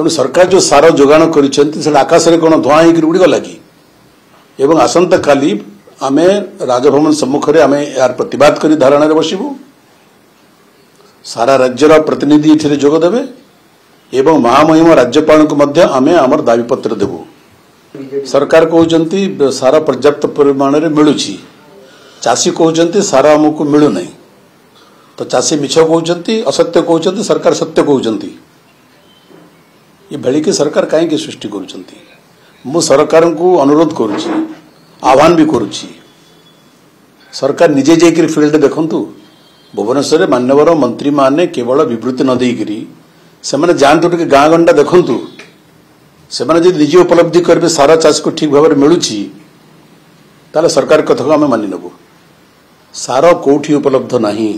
तेणु सरकार जो सार जोगाण कर आकाश में कौन धुआं होकर उड़ी गला कि आसंता काली आमे राजभवन सम्मुख में आमे यार प्रतिवाद कर धारणा बसबू सारा राज्यर प्रतिनिधि ये जोगदेवे एवं महामहिम राज्यपाल को मध्य आमे आमर दाबीपत्र देबू। सरकार कहते सारा पर्याप्त परिमाण में मिलूँ चाषी कहते सारा आमको मिलूना तो चाषी मिछ कहते असत्य कहते सरकार सत्य कहते ये भेली की सरकार कहीं सृष्टि कर सरकार को अनुरोध करुच्ची आह्वान भी करुच्ची सरकार निजे जाकर फील्ड देखु भुवनेश्वर मान्यवर मंत्री माने केवल विवृत्ति न देकरी से जातु टे गाँ गंडा देखु से निजे उपलब्धि करेंगे सारा चाष को ठीक भाव में मिलूँ ताले सरकार कथा को आम मानि नेबू सार कौटी उपलब्ध नहीं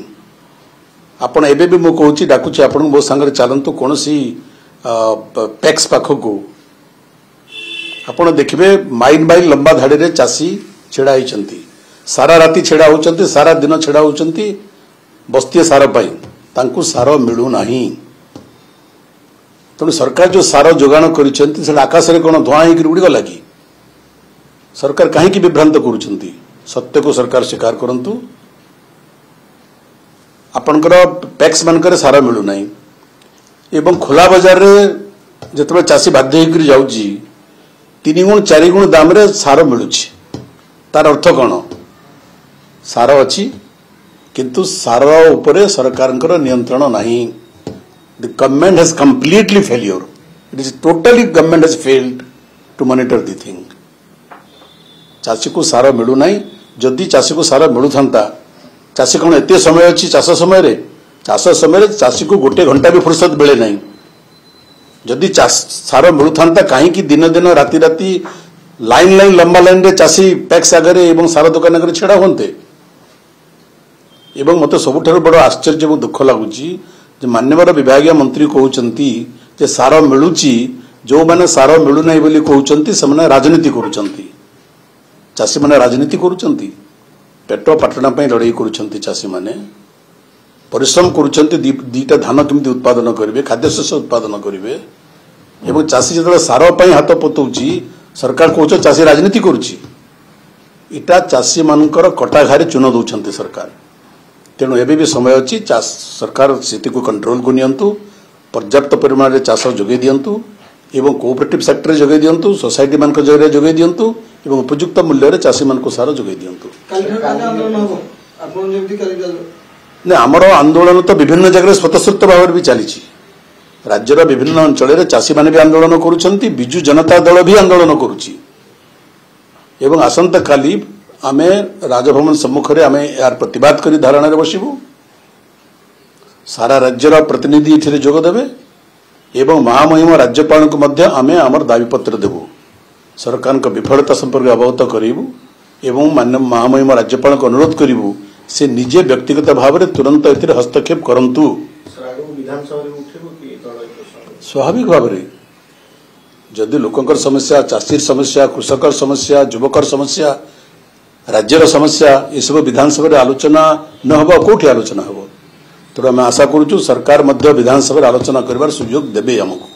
आपण एबे भी मु कहूँ डाकुची आपण मो सांगे चलतु कौन सी पैक्स पाखक आपण देखिए माइल माइल लंबा धाड़ी रे चाषी छेड़ा होती सारा राति छेड़ा होती सारा दिन छेड़ा होती बस्ती सार पाई सार मिलूना तेणु सरकार जो सार जोगाण कर आकाश में कौन धुआं होकर उड़ी गला कि सरकार कहीं विभ्रांत करुँच सत्य को सरकार स्वीकार करंतु आपणकर पैक्स मानकर सार मिलूना एवं खोला बाजार रे जिते चाषी बाध्य होकर जाऊँगी 3 गुण 4 गुण दाम रे सार मिलूँ तार अर्थ कौन सार अच्छी किंतु सार उपरे सरकार नियंत्रण नहीं the government has completely failure it is totally government has failed to monitor the thing चाषी को सार मिलूना जदि चाषी को सार मिलू था चाषी कौन एत समय अच्छी चाष समय चाषी को 1 घंटा भी फुर्सत मिले ना जदि सार मिलू था कहीं दिन दिन राति राति लाइन लाइन लंबा लाइन रे चाषी पैक्स आगे एवं सार दुकान आगे छेड़ा होते मत सबुठ बड़ आश्चर्य और दुख लगुच मान्यवर विभाग मंत्री कहते सार मिलूँ जो मैंने सार मिलूना बोली कहते से राजनीति करुँच चाषी मैंने राजनीति करुँच पेट पाटना लड़ाई करुँच चाषी मैंने परिश्रम करुँच दीटा धान केमती उत्पादन करेंगे खाद्यशस्य उत्पादन करेंगे एवं चाषी जो सार हाथ पतौची सरकार कौच चाषी राजनीति करुँचा चाषी मानकर कटा घारे चून दौरान सरकार तेणु एबे भी समय अच्छी सरकार स्थिति को कंट्रोल को नियंतु पर्याप्त परिमाण में चाष जोगे दिंतु एवं कोऑपरेटिव सेक्टर जोगे दिंतु सोसाइटी मान जरिए जोगे दिंतु एवं उपयुक्त मूल्य रे चाषी मान को सार जोगे दिंतु ने आमर आंदोलन तो विभिन्न जगह स्वतःस्फूर्त भाव भी चली राज्यर विभिन्न अंचल चाषी मैंने भी आंदोलन करुँच विजु जनता दल भी आंदोलन करुँची एवं आसंता काली आमे राजभवन सम्मुख में आमे यार प्रतिवाद कर धारणा बसबू सारा राज्यर प्रतिनिधि ये जोगदेवे एवं महामहिम राज्यपाल को मध्य आमे आमर दाबीपत्र देबू सरकार को विफलता संपर्क अवगत करूँ एवं मान्य महामहिम राज्यपाल को अनुरोध करूँ से निजे व्यक्तिगत भाव में तुरंत ए हस्तक्षेप करंतु स्वाभाविक भाव में जदि लोकंकर समस्या चाषी समस्या कृषकर समस्या युवकर समस्या राज्यर समस्या ये सब विधानसभा आलोचना न हो कौटी आलोचना हो तेणु आम आशा करुँ सरकार विधानसभा आलोचना कर सुजोग देवे आमको।